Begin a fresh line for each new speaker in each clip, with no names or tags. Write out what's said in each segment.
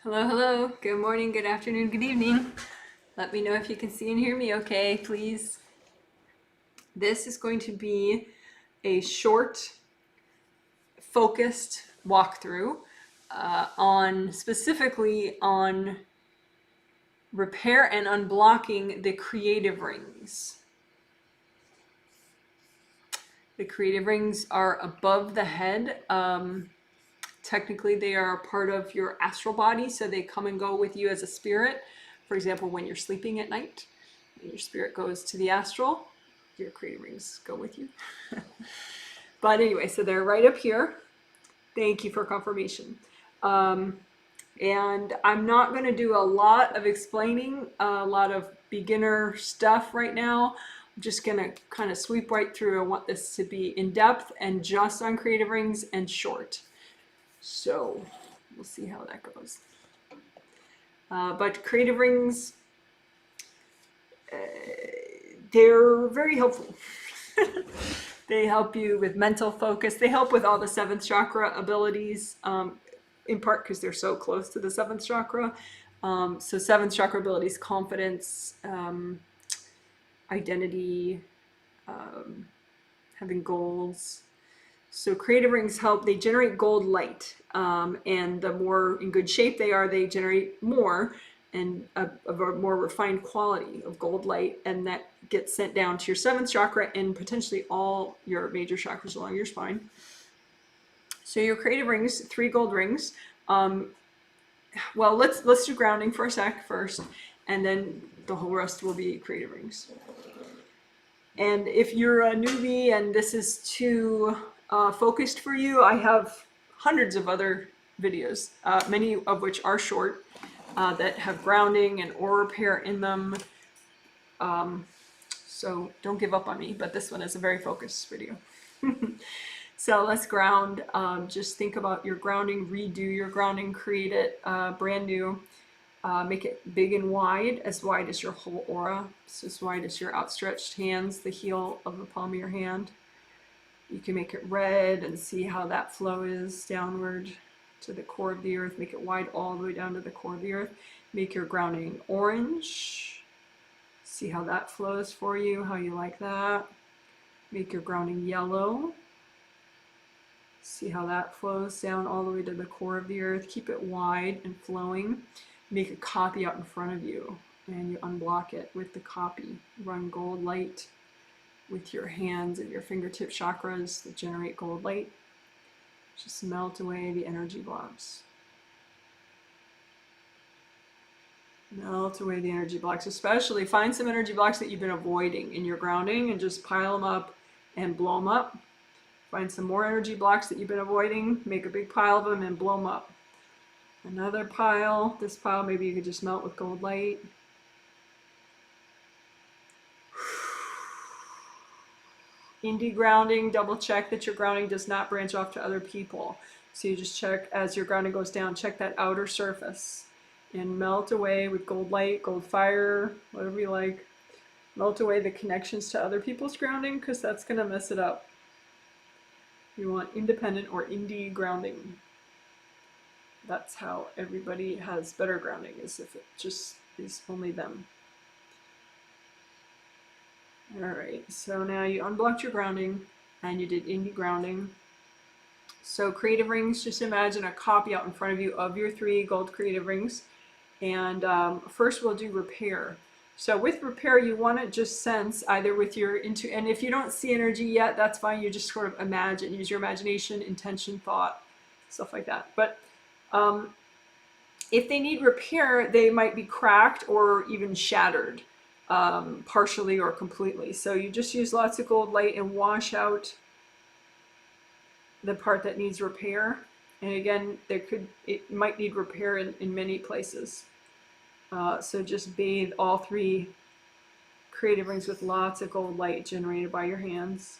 Hello, hello. Good morning, good afternoon, good evening. Let me know if you can see and hear me okay, please. This is going to be a short, focused walkthrough specifically on repair and unblocking the creative rings. The creative rings are above the head. Technically, they are a part of your astral body, so they come and go with you as a spirit. For example, when you're sleeping at night, when your spirit goes to the astral, your creative rings go with you. But anyway, so they're right up here. Thank you for confirmation. And I'm not going to do a lot of explaining, a lot of beginner stuff right now. I'm just going to kind of sweep right through. I want this to be in depth and just on creative rings and short. So we'll see how that goes. But creative rings, they're very helpful. They help you with mental focus. They help with all the seventh chakra abilities, in part because they're so close to the seventh chakra. So seventh chakra abilities, confidence, identity, having goals. So creative rings help, they generate gold light. And the more in good shape they are, they generate more and of a more refined quality of gold light. And that gets sent down to your seventh chakra and potentially all your major chakras along your spine. So your creative rings, 3 gold rings. Well, let's do grounding for a sec first, and then the whole rest will be creative rings. And if you're a newbie and this is too focused for you, I have hundreds of other videos, many of which are short, that have grounding and aura repair in them. So don't give up on me, but this one is a very focused video. So let's ground. Just think about your grounding, redo your grounding, create it brand new. Make it big and wide as your whole aura. So as wide as your outstretched hands, the heel of the palm of your hand. You can make it red and see how that flow is downward to the core of the earth. Make it wide all the way down to the core of the earth. Make your grounding orange. See how that flows for you, how you like that. Make your grounding yellow. See how that flows down all the way to the core of the earth. Keep it wide and flowing. Make a copy out in front of you and you unblock it with the copy. Run gold light with your hands and your fingertip chakras that generate gold light. Just melt away the energy blocks. Melt away the energy blocks. Especially find some energy blocks that you've been avoiding in your grounding and just pile them up and blow them up. Find some more energy blocks that you've been avoiding, make a big pile of them and blow them up. Another pile, this pile maybe you could just melt with gold light. Indie grounding, double check that your grounding does not branch off to other people. So you just check as your grounding goes down, check that outer surface and melt away with gold light, gold fire, whatever you like. Melt away the connections to other people's grounding because that's going to mess it up. You want independent or indie grounding. That's how everybody has better grounding, is if it just is only them. Alright, so now you unblocked your grounding and you did indie grounding. So creative rings, just imagine a copy out in front of you of your 3 gold creative rings. And first we'll do repair. So with repair, you want to just sense either with your and if you don't see energy yet, that's fine. You just sort of imagine, use your imagination, intention, thought, stuff like that. But if they need repair, they might be cracked or even shattered, partially or completely. So you just use lots of gold light and wash out the part that needs repair. And again, it might need repair in many places. So just bathe all 3 creative rings with lots of gold light generated by your hands.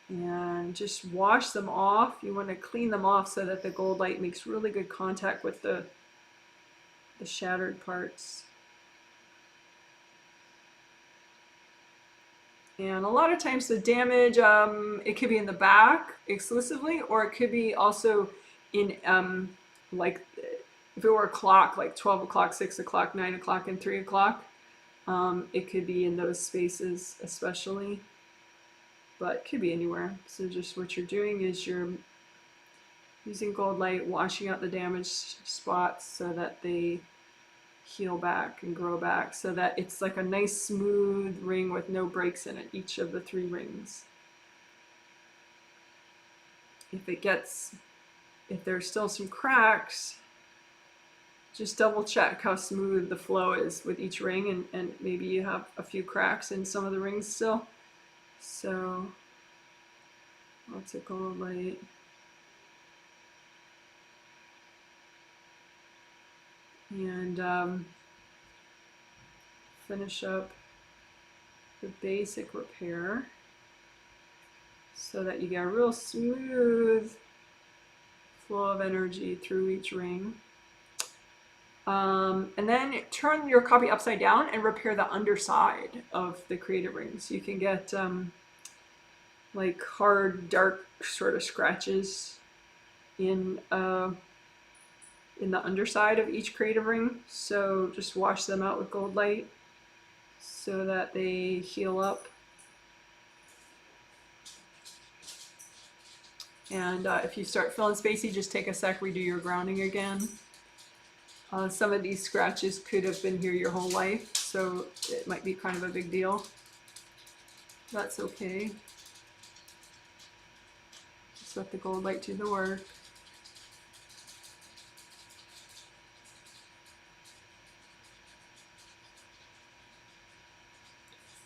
And just wash them off. You want to clean them off so that the gold light makes really good contact with the shattered parts. And a lot of times the damage, it could be in the back exclusively, or it could be also in like if it were a clock, like 12 o'clock, 6 o'clock, 9 o'clock, and 3 o'clock, it could be in those spaces especially, but it could be anywhere. So just what you're doing is you're using gold light, washing out the damaged spots so that they heal back and grow back, so that it's like a nice smooth ring with no breaks in it, each of the 3 rings. If there's still some cracks, just double check how smooth the flow is with each ring, and maybe you have a few cracks in some of the rings still. So lots of gold light. And finish up the basic repair so that you get a real smooth flow of energy through each ring. And then turn your copy upside down and repair the underside of the creative rings. You can get like hard, dark sort of scratches in the underside of each creative ring. So just wash them out with gold light so that they heal up. And if you start feeling spacey, just take a sec, redo your grounding again. Some of these scratches could have been here your whole life, so it might be kind of a big deal. That's okay. Just let the gold light do the work.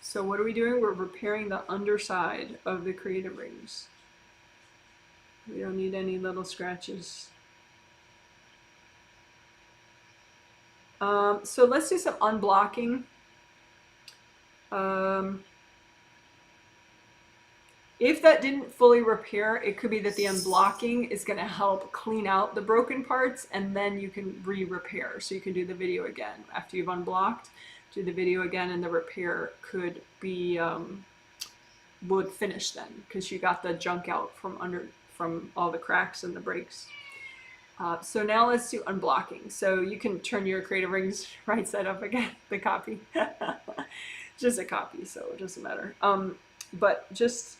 So what are we doing? We're repairing the underside of the creative rings. We don't need any little scratches. So let's do some unblocking. If that didn't fully repair, it could be that the unblocking is going to help clean out the broken parts, and then you can re-repair. So you can do the video again after you've unblocked. Do the video again, and the repair could be would finish then, because you got the junk out from all the cracks and the breaks. So now let's do unblocking. So you can turn your creative rings right side up again, the copy. Just a copy, so it doesn't matter. But just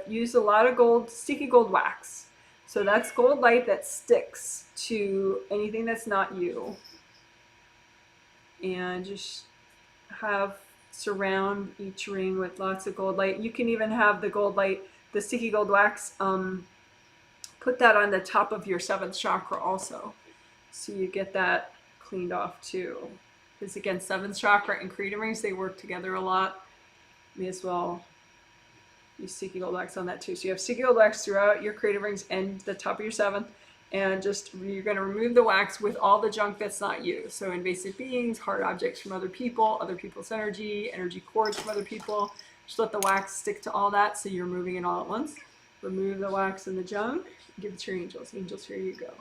use a lot of sticky gold wax. So that's gold light that sticks to anything that's not you. And just surround each ring with lots of gold light. You can even have the gold light, the sticky gold wax, put that on the top of your 7th chakra also, so you get that cleaned off too. Because again, 7th chakra and creative rings, they work together a lot. May as well use sticky gold wax on that too. So you have sticky gold wax throughout your creative rings and the top of your 7th, and you're going to remove the wax with all the junk that's not you. So invasive beings, hard objects from other people's energy cords from other people. Just let the wax stick to all that, so you're removing it all at once. Remove the wax and the junk. Give it to your angels. Angels, here you go.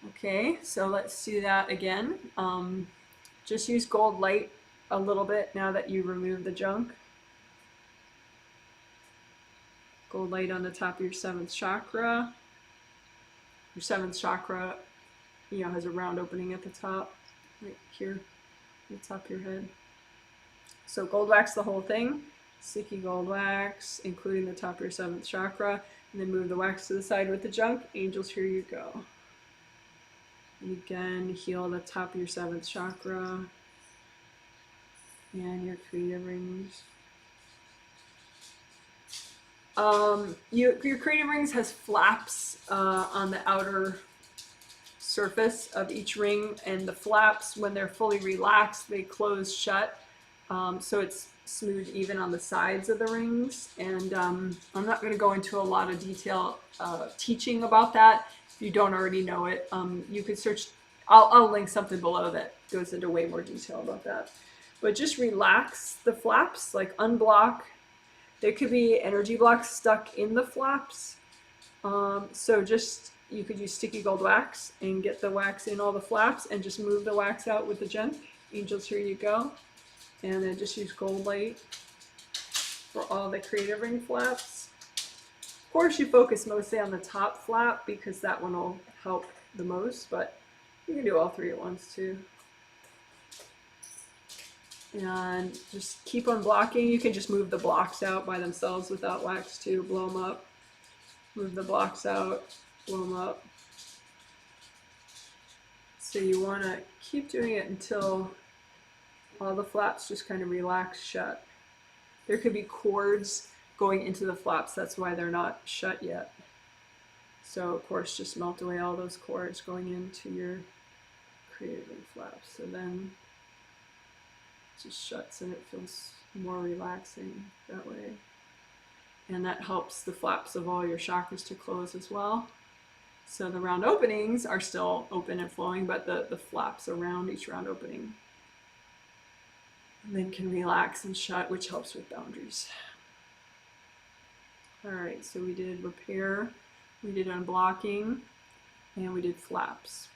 Okay, so let's do that again. Just use gold light a little bit now that you remove the junk. Gold light on the top of your 7th chakra. Your 7th chakra, has a round opening at the top, right here, at the top of your head. So gold wax the whole thing. Sticky gold wax, including the top of your 7th chakra, and then move the wax to the side with the junk. Angels, here you go. And again, heal the top of your 7th chakra and your creative rings. Your creative rings has flaps on the outer surface of each ring, and the flaps, when they're fully relaxed, they close shut. So it's smooth even on the sides of the rings. And I'm not going to go into a lot of detail teaching about that. If you don't already know it, you could search. I'll link something below that goes into way more detail about that. But just relax the flaps, like unblock. There could be energy blocks stuck in the flaps. So you could use sticky gold wax and get the wax in all the flaps and just move the wax out with the junk. Angels, here you go. And then just use gold light for all the creative ring flaps. Of course, you focus mostly on the top flap because that one will help the most, but you can do all three at once too. And just keep on blocking. You can just move the blocks out by themselves without wax too. Blow them up. Move the blocks out. Blow them up. So you want to keep doing it until all the flaps just kind of relax shut. There could be cords going into the flaps. That's why they're not shut yet. So of course, just melt away all those cords going into your creative ring flaps. So then it just shuts and it feels more relaxing that way. And that helps the flaps of all your chakras to close as well. So the round openings are still open and flowing, but the flaps around each round opening then can relax and shut, which helps with boundaries. All right, so we did repair, we did unblocking, and we did flaps.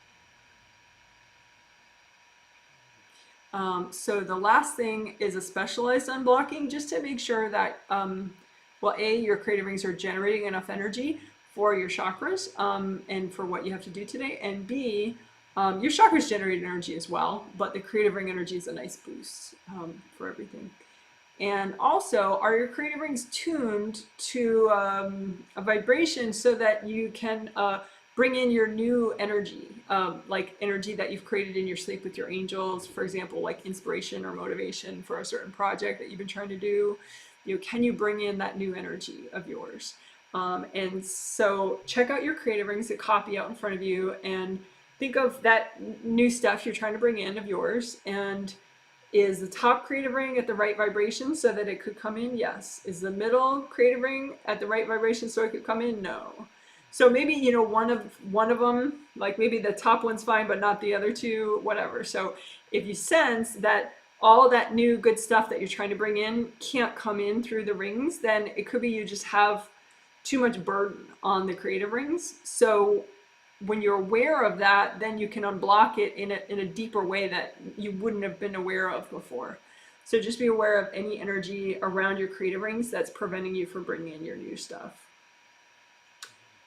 So the last thing is a specialized unblocking, just to make sure that, well, A, your creative rings are generating enough energy for your chakras and for what you have to do today, and B, your chakras generate energy as well, but the creative ring energy is a nice boost for everything. And also, are your creative rings tuned to a vibration so that you can bring in your new energy, like energy that you've created in your sleep with your angels, for example, like inspiration or motivation for a certain project that you've been trying to do. You know, can you bring in that new energy of yours? And so check out your creative rings, a copy out in front of you, and think of that new stuff you're trying to bring in of yours. And is the top creative ring at the right vibration so that it could come in? Yes. Is the middle creative ring at the right vibration so it could come in? No. So maybe, you know, one of them, like maybe the top one's fine, but not the other two, whatever. So if you sense that all that new good stuff that you're trying to bring in can't come in through the rings, then it could be you just have too much burden on the creative rings. So when you're aware of that, then you can unblock it in a deeper way that you wouldn't have been aware of before. So just be aware of any energy around your creative rings that's preventing you from bringing in your new stuff.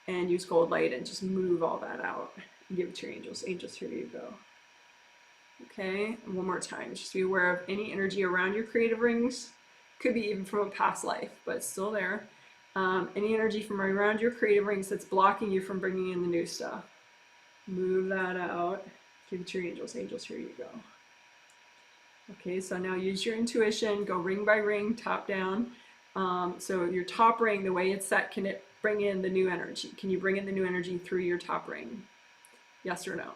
And use gold light and just move all that out and give it to your angels. Angels, here you go. Okay, and one more time. Just be aware of any energy around your creative rings. Could be even from a past life, but it's still there. Any energy from around your creative rings that's blocking you from bringing in the new stuff. Move that out. Give it to your angels. Angels, here you go. Okay, so now use your intuition. Go ring by ring, top down. So your top ring, the way it's set, can it bring in the new energy? Can you bring in the new energy through your top ring? Yes or no?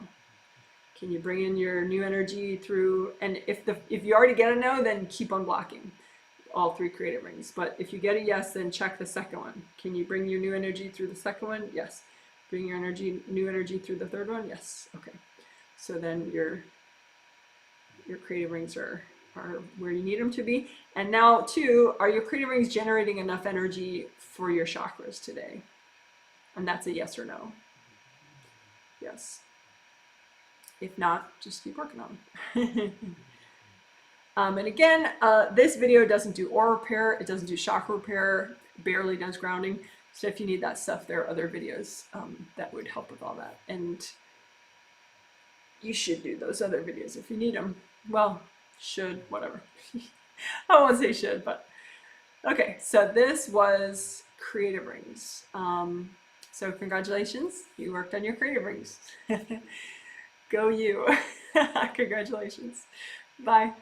Can you bring in your new energy through, and if you already get a no, then keep on blocking all three creative rings. But if you get a yes, then check the second one. Can you bring your new energy through the second one? Yes. Bring your new energy through the third one? Yes. Okay. So then your creative rings are where you need them to be. And now, too, are your creative rings generating enough energy for your chakras today? And that's a yes or no. Yes. If not, just keep working on them. And again, this video doesn't do aura repair, it doesn't do chakra repair, barely does grounding. So if you need that stuff, there are other videos that would help with all that. And you should do those other videos if you need them. Well, should, whatever. I won't say should, but okay. So this was creative rings. So congratulations, you worked on your creative rings. Go you. Congratulations. Bye.